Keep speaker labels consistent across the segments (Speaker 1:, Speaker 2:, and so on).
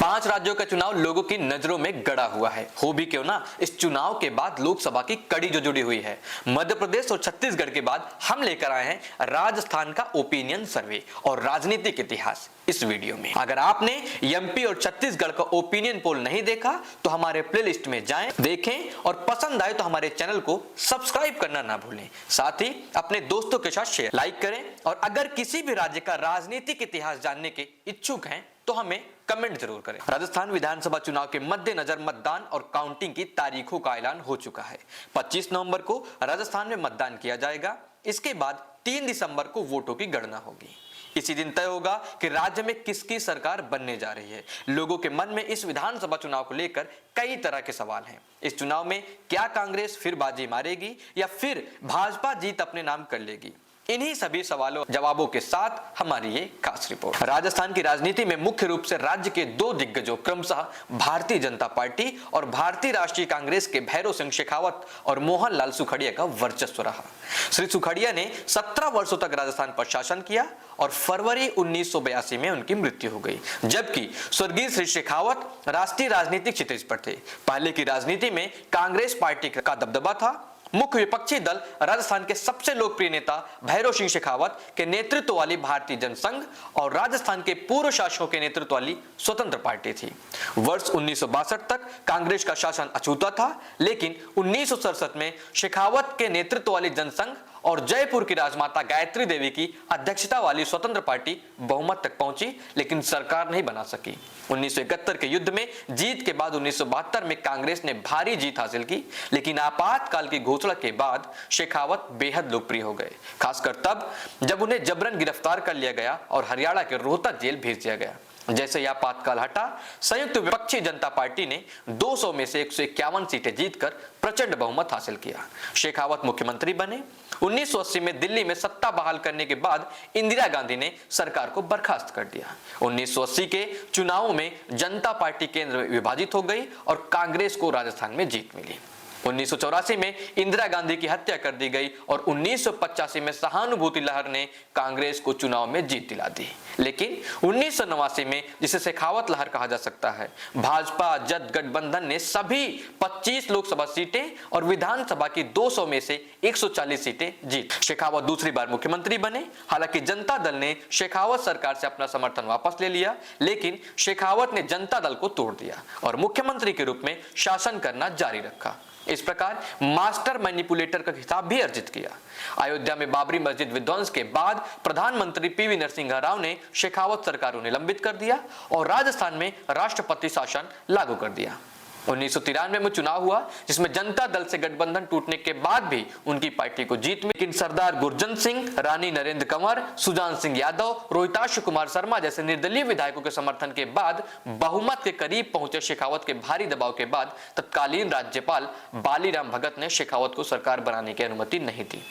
Speaker 1: 5 राज्यों का चुनाव लोगों की नजरों में गड़ा हुआ है। हो भी क्यों ना, इस चुनाव के बाद लोकसभा की कड़ी जो जुड़ी हुई है। मध्य प्रदेश और छत्तीसगढ़ के बाद हम लेकर आए हैं राजस्थान का ओपिनियन सर्वे और राजनीतिक इतिहास इस वीडियो में। अगर आपने एमपी और छत्तीसगढ़ का ओपिनियन पोल नहीं देखा तो हमारे प्लेलिस्ट में जाएं, देखें और पसंद आए तो हमारे चैनल को सब्सक्राइब करना ना भूलें। साथ ही अपने दोस्तों के साथ शेयर लाइक करें और अगर किसी भी राज्य का राजनीतिक इतिहास जानने के इच्छुक हैं तो हमें कमेंट जरूर करें। राजस्थान विधानसभा चुनाव के मद्देनजर मतदान और काउंटिंग की तारीखों का ऐलान हो चुका है। 25 नवंबर को राजस्थान में मतदान किया जाएगा। इसके बाद 3 दिसंबर को वोटों की गणना होगी। इसी दिन तय होगा कि राज्य में किसकी सरकार बनने जा रही है। लोगों के मन में इस विधानसभा चुनाव को लेकर कई तरह के सवाल हैं। इस चुनाव में क्या कांग्रेस फिर बाजी मारेगी या फिर भाजपा जीत अपने नाम कर लेगी? इन्हीं सभी सवालों जवाबों के साथ हमारी ये खास रिपोर्ट। राजस्थान की राजनीति में मुख्य रूप से राज्य के 2 दिग्गजों क्रमशः भारतीय जनता पार्टी और भारतीय राष्ट्रीय कांग्रेस के भैरव सिंह शेखावत और मोहन लाल सुखड़िया का वर्चस्व रहा। श्री सुखड़िया ने 17 वर्षों तक राजस्थान पर शासन किया और फरवरी 1982 में उनकी मृत्यु हो गई, जबकि स्वर्गीय श्री शेखावत राष्ट्रीय राजनीतिक क्षितिज पर थे। पहले की राजनीति में कांग्रेस पार्टी का दबदबा था। मुख्य विपक्षी दल राजस्थान के सबसे लोकप्रिय नेता भैरव सिंह शेखावत के नेतृत्व वाली भारतीय जनसंघ और राजस्थान के पूर्व शासकों के नेतृत्व वाली स्वतंत्र पार्टी थी। वर्ष 1962 तक कांग्रेस का शासन अछूता था, लेकिन 1967 में शेखावत के नेतृत्व वाली जनसंघ और जयपुर की राजमाता गायत्री देवी की अध्यक्षता वाली स्वतंत्र पार्टी बहुमत तक पहुंची, लेकिन सरकार नहीं बना सकी। 1971 के युद्ध में जीत के बाद 1972 में कांग्रेस ने भारी जीत हासिल की, लेकिन आपातकाल की घोषणा के बाद शेखावत बेहद लोकप्रिय हो गए, खासकर तब जब उन्हें जबरन गिरफ्तार कर लिया गया और हरियाणा के रोहतक जेल भेज दिया गया। जैसे ही आपातकाल हटा, संयुक्त विपक्षी जनता पार्टी ने 200 में से 151 सीटें जीतकर प्रचंड बहुमत हासिल किया। शेखावत मुख्यमंत्री बने। 1980 में दिल्ली में सत्ता बहाल करने के बाद इंदिरा गांधी ने सरकार को बर्खास्त कर दिया। 1980 के चुनावों में जनता पार्टी केंद्र में विभाजित हो गई और कांग्रेस को राजस्थान में जीत मिली। 1984 में इंदिरा गांधी की हत्या कर दी गई और 1985 में सहानुभूति लहर ने कांग्रेस को चुनाव में जीत दिला दी। लेकिन 1989 में, जिसे शेखावत लहर कहा जा सकता है, भाजपा जद गठबंधन ने सभी 25 लोकसभा सीटें और विधानसभा की 200 में से 140 सीटें जीत। शेखावत दूसरी बार मुख्यमंत्री बने। हालांकि जनता दल ने शेखावत सरकार से अपना समर्थन वापस ले लिया, लेकिन शेखावत ने जनता दल को तोड़ दिया और मुख्यमंत्री के रूप में शासन करना जारी रखा। इस प्रकार मास्टर मैनिपुलेटर का खिताब भी अर्जित किया। अयोध्या में बाबरी मस्जिद विध्वंस के बाद प्रधानमंत्री पीवी नरसिंह राव ने शेखावत सरकार को निलंबित कर दिया और राजस्थान में राष्ट्रपति शासन लागू कर दिया। 1993 में चुनाव हुआ, जिसमें जनता दल से गठबंधन टूटने के बाद भी उनकी पार्टी को जीत मिली, लेकिन सरदार गुरजन सिंह, रानी नरेंद्र कंवर, सुजान सिंह यादव, रोहिताक्ष कुमार शर्मा जैसे निर्दलीय विधायकों के समर्थन के बाद बहुमत के करीब पहुंचे शेखावत के भारी दबाव के बाद तत्कालीन राज्यपाल बालीराम भगत ने शेखावत को सरकार बनाने की अनुमति नहीं दी।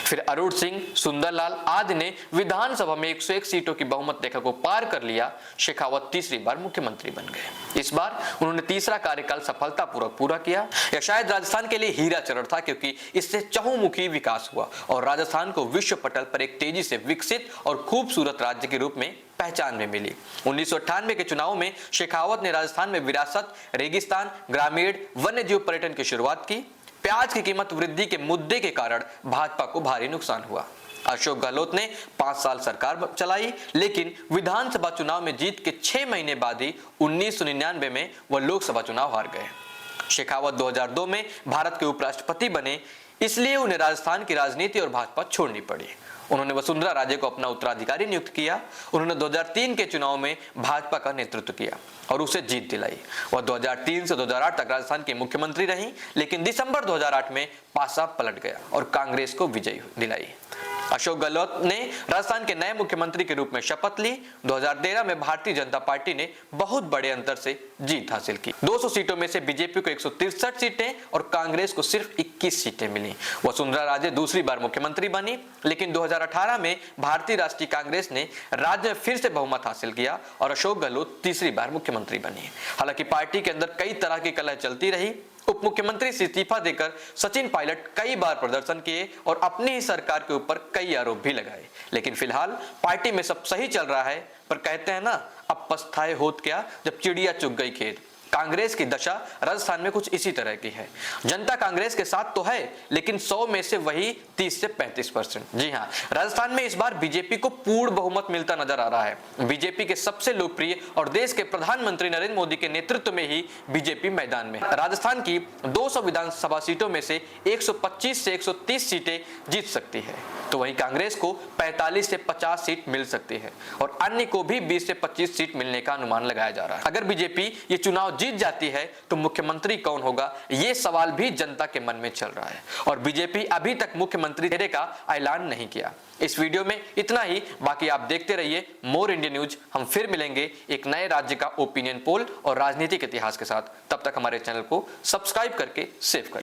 Speaker 1: फिर अरुण सिंह, सुंदरलाल आदि ने विधानसभा में 101 सीटों की बहुमत रेखा को पार कर लिया। शेखावत तीसरी बार मुख्यमंत्री बन गए। इस बार उन्होंने तीसरा कार्यकाल सफलतापूर्वक पूरा किया। यह शायद राजस्थान के लिए हीरा चरण था, क्योंकि इससे चहुमुखी विकास हुआ और राजस्थान को विश्व पटल पर एक तेजी से विकसित और खूबसूरत राज्य के रूप में पहचान में मिली। 1998 के चुनाव में शेखावत ने राजस्थान में विरासत, रेगिस्तान, ग्रामीण, वन्य जीव पर्यटन की शुरुआत की। प्याज की कीमत वृद्धि के मुद्दे के कारण भाजपा को भारी नुकसान हुआ। अशोक गहलोत ने 5 साल सरकार चलाई, लेकिन विधानसभा चुनाव में जीत के 6 महीने बाद ही 1999 में वह लोकसभा चुनाव हार गए। शेखावत 2002 में भारत के उपराष्ट्रपति बने, इसलिए उन्हें राजस्थान की राजनीति और भाजपा छोड़नी पड़ी। उन्होंने वसुंधरा राजे को अपना उत्तराधिकारी नियुक्त किया। उन्होंने 2003 के चुनाव में भाजपा का नेतृत्व किया और उसे जीत दिलाई। वह 2003 से 2008 तक राजस्थान की मुख्यमंत्री रही, लेकिन दिसंबर 2008 में पासा पलट गया और कांग्रेस को विजय दिलाई। अशोक गहलोत ने राजस्थान के नए मुख्यमंत्री के रूप में शपथ ली। 2013 में भारतीय जनता पार्टी ने बहुत बड़े अंतर से जीत हासिल की। 200 सीटों में से बीजेपी को 163 सीटें और कांग्रेस को सिर्फ 21 सीटें मिली। वसुंधरा राजे दूसरी बार मुख्यमंत्री बनी, लेकिन 2018 में भारतीय राष्ट्रीय कांग्रेस ने राज्य में फिर से बहुमत हासिल किया और अशोक गहलोत तीसरी बार मुख्यमंत्री बने। हालांकि पार्टी के अंदर कई तरह की कलह चलती रही। उप मुख्यमंत्री से इस्तीफा देकर सचिन पायलट कई बार प्रदर्शन किए और अपनी ही सरकार के ऊपर कई आरोप भी लगाए, लेकिन फिलहाल पार्टी में सब सही चल रहा है। पर कहते हैं ना, अब पछताए होत क्या जब चिड़िया चुग गई खेत। कांग्रेस की दशा राजस्थान में कुछ इसी तरह की है। जनता कांग्रेस के साथ तो है, लेकिन 100 में से वही 30 से 35%। जी हां, राजस्थान में इस बार बीजेपी को पूर्ण बहुमत मिलता नजर आ रहा है। बीजेपी के सबसे लोकप्रिय और देश के प्रधानमंत्री नरेंद्र मोदी के नेतृत्व में ही बीजेपी मैदान में है। राजस्थान की 200 विधानसभा सीटों में से 125 से 130 सीटें जीत सकती है, तो वहीं कांग्रेस को 45 से 50 सीट मिल सकती है और अन्य को भी 20 से 25 सीट मिलने का अनुमान लगाया जा रहा है। अगर बीजेपी ये चुनाव जीत जाती है तो मुख्यमंत्री कौन होगा, ये सवाल भी जनता के मन में चल रहा है और बीजेपी अभी तक मुख्यमंत्री चेहरे का ऐलान नहीं किया। इस वीडियो में इतना ही, बाकी आप देखते रहिए मोर इंडिया न्यूज। हम फिर मिलेंगे एक नए राज्य का ओपिनियन पोल और राजनीतिक इतिहास के साथ। तब तक हमारे चैनल को सब्सक्राइब करके सेव करें।